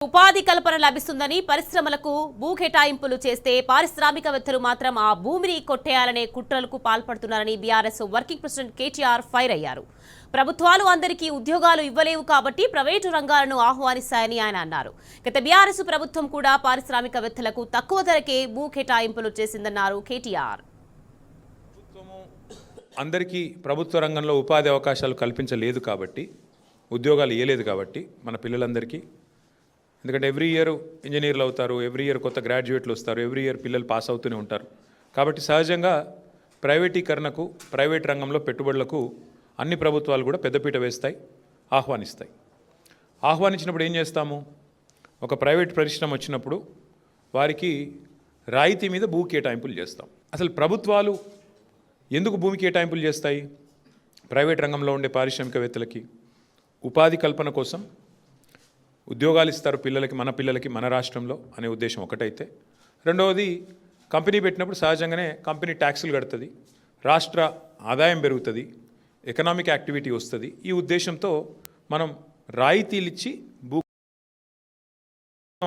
ఉపాధి కల్పన లభిస్తుందని పరిశ్రమలకు భూ కేటాయింపులు చేస్తే పారిశ్రామికవేత్తలు మాత్రం ఆ భూమిని కొట్టేయాలనే కుట్రలకు పాల్పడుతున్నారని BRS working president KTR fire అయ్యారు. ప్రభుత్వాలు అందరికీ ఉద్యోగాలు ఇవ్వలేవు కాబట్టి ప్రైవేటు రంగాలను ఆహ్వానిస్తాయని ఆయన అన్నారు. గత బీఆర్ఎస్ ప్రభుత్వం కూడా పారిశ్రామికవేత్తలకు తక్కువ ధరకే భూ కేటాయింపులు చేసిందన్నారు కేటీఆర్. అందరికీ ప్రభుత్వ రంగంలో ఉపాధి అవకాశాలు కల్పించలేదు కాబట్టి, ఉద్యోగాలు ఇవ్వలేదు కాబట్టి మన పిల్లలందరికీ, ఎందుకంటే ఎవ్రీ ఇయర్ ఇంజనీర్లు అవుతారు, ఎవ్రీ ఇయర్ కొత్త గ్రాడ్యుయేట్లు వస్తారు, ఎవ్రీ ఇయర్ పిల్లలు పాస్ అవుతూనే ఉంటారు. కాబట్టి సహజంగా ప్రైవేటీకరణకు, ప్రైవేట్ రంగంలో పెట్టుబడులకు అన్ని ప్రభుత్వాలు కూడా పెద్దపీట వేస్తాయి, ఆహ్వానిస్తాయి. ఆహ్వానించినప్పుడు ఏం చేస్తాము? ఒక ప్రైవేట్ పరిశ్రమ వచ్చినప్పుడు వారికి రాయితీ మీద భూ కేటాయింపులు చేస్తాం. అసలు ప్రభుత్వాలు ఎందుకు భూమి కేటాయింపులు చేస్తాయి? ప్రైవేట్ రంగంలో ఉండే పారిశ్రామికవేత్తలకి ఉపాధి కల్పన కోసం, ఉద్యోగాలు ఇస్తారు పిల్లలకి, మన పిల్లలకి మన రాష్ట్రంలో అనే ఉద్దేశం ఒకటైతే, రెండవది కంపెనీ పెట్టినప్పుడు సహజంగానే కంపెనీ ట్యాక్సులు కడుతుంది, రాష్ట్ర ఆదాయం పెరుగుతుంది, ఎకనామిక్ యాక్టివిటీ వస్తుంది. ఈ ఉద్దేశంతో మనం రాయితీలు ఇచ్చి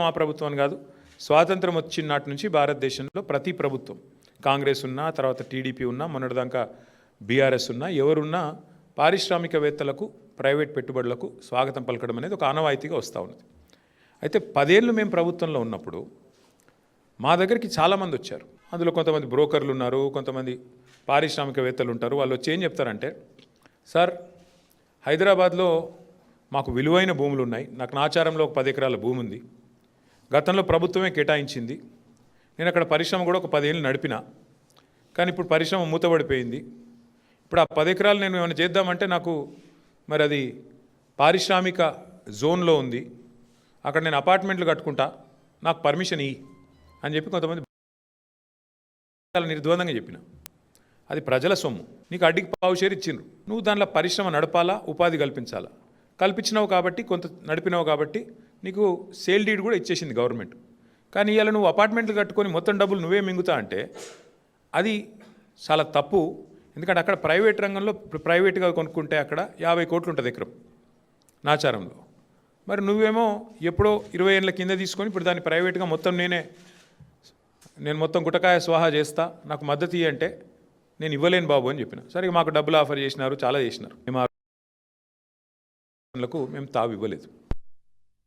ఆ ప్రభుత్వం కాదు, స్వాతంత్రం వచ్చిన నాటి నుంచి భారతదేశంలో ప్రతి ప్రభుత్వం, కాంగ్రెస్ ఉన్నా, తర్వాత టీడీపీ ఉన్నా, మొన్నటిదాకా బీఆర్ఎస్ ఉన్నా, ఎవరున్నా పారిశ్రామికవేత్తలకు, ప్రైవేట్ పెట్టుబడులకు స్వాగతం పలకడం అనేది ఒక ఆనవాయితీగా వస్తూ ఉన్నది. అయితే 10 ఏళ్ళు మేము ప్రభుత్వంలో ఉన్నప్పుడు మా దగ్గరికి చాలామంది వచ్చారు. అందులో కొంతమంది బ్రోకర్లు ఉన్నారు, కొంతమంది పారిశ్రామికవేత్తలు ఉంటారు. వాళ్ళు వచ్చి ఏం చెప్తారంటే, సార్ హైదరాబాద్లో మాకు విలువైన భూములు ఉన్నాయి, నాకు నాచారంలో ఒక 10 ఎకరాల భూమి ఉంది, గతంలో ప్రభుత్వమే కేటాయించింది, నేను అక్కడ పరిశ్రమ కూడా ఒక 10 ఏళ్ళు నడిపినా, కానీ ఇప్పుడు పరిశ్రమ మూతబడిపోయింది, ఇప్పుడు ఆ 10 ఎకరాలు నేను ఏమైనా చేద్దామంటే నాకు మరి అది పారిశ్రామిక జోన్లో ఉంది, అక్కడ నేను అపార్ట్మెంట్లు కట్టుకుంటా, నాకు పర్మిషన్ ఇయ్యి అని చెప్పి కొంతమంది నిర్ద్వందంగా చెప్పిన. అది ప్రజల సొమ్ము, నీకు అడ్డికి పావు షేర్ ఇచ్చిండ్రు, నువ్వు దాంట్లో పరిశ్రమ నడపాలా, ఉపాధి కల్పించాలా, కల్పించినావు కాబట్టి, కొంత నడిపినావు కాబట్టి నీకు సేల్ డీడ్ కూడా ఇచ్చేసింది గవర్నమెంట్. కానీ ఇవాళ నువ్వు అపార్ట్మెంట్లు కట్టుకొని మొత్తం డబ్బులు నువ్వే మింగుతా అంటే అది చాలా తప్పు. ఎందుకంటే అక్కడ ప్రైవేట్ రంగంలో ప్రైవేట్గా కొనుక్కుంటే అక్కడ 50 కోట్లు ఉంటుంది ఎకరం నాచారంలో. మరి నువ్వేమో ఎప్పుడో 20 ఏళ్ళ కింద తీసుకొని ఇప్పుడు దాన్ని ప్రైవేట్గా మొత్తం నేను మొత్తం గుటకాయ స్వాహా చేస్తా, నాకు మద్దతు ఇవ్వంటే నేను ఇవ్వలేను బాబు అని చెప్పిన. సరే మాకు డబ్బులు ఆఫర్ చేసినారు, చాలా చేసినారు, మేము తావు ఇవ్వలేదు.